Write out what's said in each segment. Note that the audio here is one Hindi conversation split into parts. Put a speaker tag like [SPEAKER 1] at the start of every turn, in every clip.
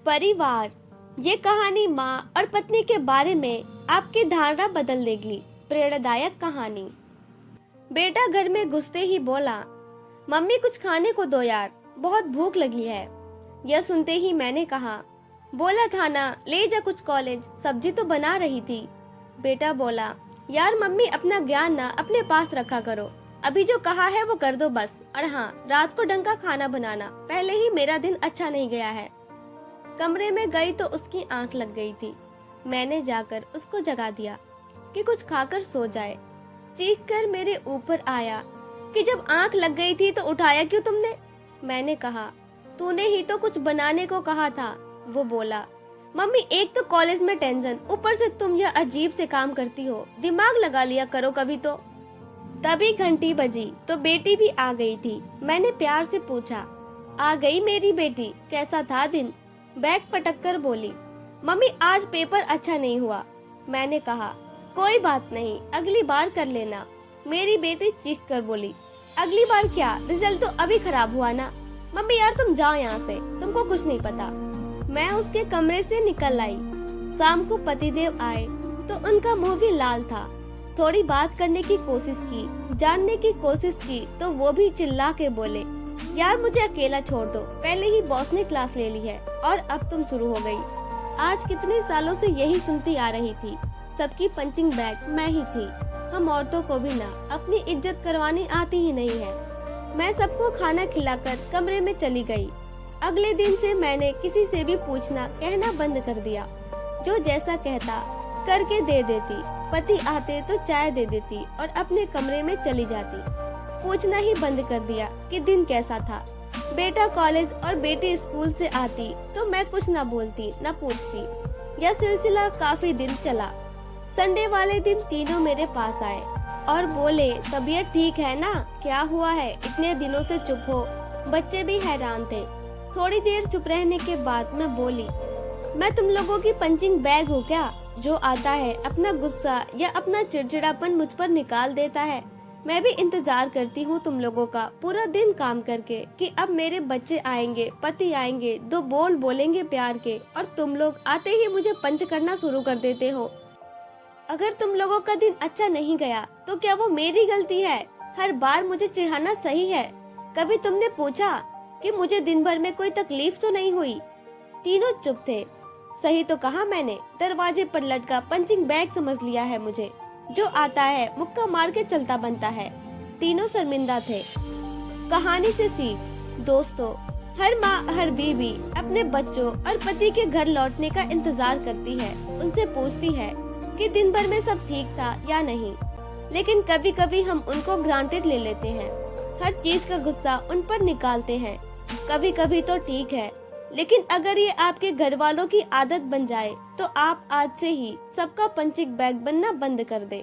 [SPEAKER 1] परिवार। ये कहानी माँ और पत्नी के बारे में आपकी धारणा बदल देगी। प्रेरणादायक कहानी। बेटा घर में घुसते ही बोला, मम्मी कुछ खाने को दो यार, बहुत भूख लगी है। यह सुनते ही मैंने कहा, बोला था ना ले जा कुछ कॉलेज, सब्जी तो बना रही थी। बेटा बोला, यार मम्मी अपना ज्ञान ना अपने पास रखा करो, अभी जो कहा है वो कर दो बस। और हाँ, रात को ढंग का खाना बनाना, पहले ही मेरा दिन अच्छा नहीं गया है। कमरे में गई तो उसकी आंख लग गई थी। मैंने जाकर उसको जगा दिया कि कुछ खाकर सो जाए। चीख कर मेरे ऊपर आया कि जब आंख लग गई थी तो उठाया क्यों तुमने? मैंने कहा, तूने ही तो कुछ बनाने को कहा था। वो बोला, मम्मी एक तो कॉलेज में टेंशन, ऊपर से तुम यह अजीब से काम करती हो, दिमाग लगा लिया करो कभी तो। तभी घंटी बजी तो बेटी भी आ गई थी। मैंने प्यार से पूछा, आ गई मेरी बेटी, कैसा था दिन? बैग पटक कर बोली, मम्मी आज पेपर अच्छा नहीं हुआ। मैंने कहा, कोई बात नहीं, अगली बार कर लेना। मेरी बेटी चीख कर बोली, अगली बार क्या, रिजल्ट तो अभी खराब हुआ ना। मम्मी यार तुम जाओ यहाँ से, तुमको कुछ नहीं पता। मैं उसके कमरे से निकल आई। शाम को पतिदेव आए तो उनका मुंह भी लाल था। थोड़ी बात करने की कोशिश की, जानने की कोशिश की तो वो भी चिल्ला के बोले, यार मुझे अकेला छोड़ दो, पहले ही बॉस ने क्लास ले ली है और अब तुम शुरू हो गई। आज कितने सालों से यही सुनती आ रही थी, सबकी पंचिंग बैग मैं ही थी। हम औरतों को भी ना अपनी इज्जत करवानी आती ही नहीं है। मैं सबको खाना खिलाकर कमरे में चली गई। अगले दिन से मैंने किसी से भी पूछना कहना बंद कर दिया। जो जैसा कहता करके दे देती। पति आते तो चाय दे देती और अपने कमरे में चली जाती। पूछना ही बंद कर दिया कि दिन कैसा था। बेटा कॉलेज और बेटी स्कूल से आती तो मैं कुछ न बोलती न पूछती। यह सिलसिला काफी दिन चला। संडे वाले दिन तीनों मेरे पास आए और बोले, तबीयत ठीक है ना, क्या हुआ है, इतने दिनों से चुप हो। बच्चे भी हैरान थे। थोड़ी देर चुप रहने के बाद मैं बोली, मैं तुम लोगों की पंचिंग बैग हूँ क्या, जो आता है अपना गुस्सा या अपना चिड़चिड़ापन मुझ पर निकाल देता है। मैं भी इंतजार करती हूँ तुम लोगों का पूरा दिन काम करके कि अब मेरे बच्चे आएंगे, पति आएंगे, दो बोल बोलेंगे प्यार के, और तुम लोग आते ही मुझे पंच करना शुरू कर देते हो। अगर तुम लोगों का दिन अच्छा नहीं गया तो क्या वो मेरी गलती है? हर बार मुझे चिढ़ाना सही है? कभी तुमने पूछा कि मुझे दिन भर में कोई तकलीफ तो नहीं हुई? तीनों चुप थे। सही तो कहा मैंने, दरवाजे पर लटका पंचिंग बैग समझ लिया है मुझे। जो आता है मुक्का मार के चलता बनता है। तीनों शर्मिंदा थे। कहानी से सीख, दोस्तों, हर माँ हर बीवी अपने बच्चों और पति के घर लौटने का इंतजार करती है। उनसे पूछती है कि दिन भर में सब ठीक था या नहीं, लेकिन कभी कभी हम उनको ग्रांटेड ले लेते हैं। हर चीज का गुस्सा उन पर निकालते हैं। कभी कभी तो ठीक है, लेकिन अगर ये आपके घर वालों की आदत बन जाए तो आप आज से ही सबका पंचिंग बैग बनना बंद कर दे।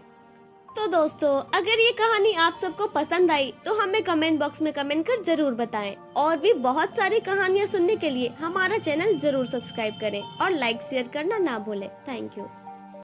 [SPEAKER 1] तो दोस्तों, अगर ये कहानी आप सबको पसंद आई तो हमें कमेंट बॉक्स में कमेंट कर जरूर बताएं। और भी बहुत सारी कहानियाँ सुनने के लिए हमारा चैनल जरूर सब्सक्राइब करें और लाइक शेयर करना ना भूलें। Thank you.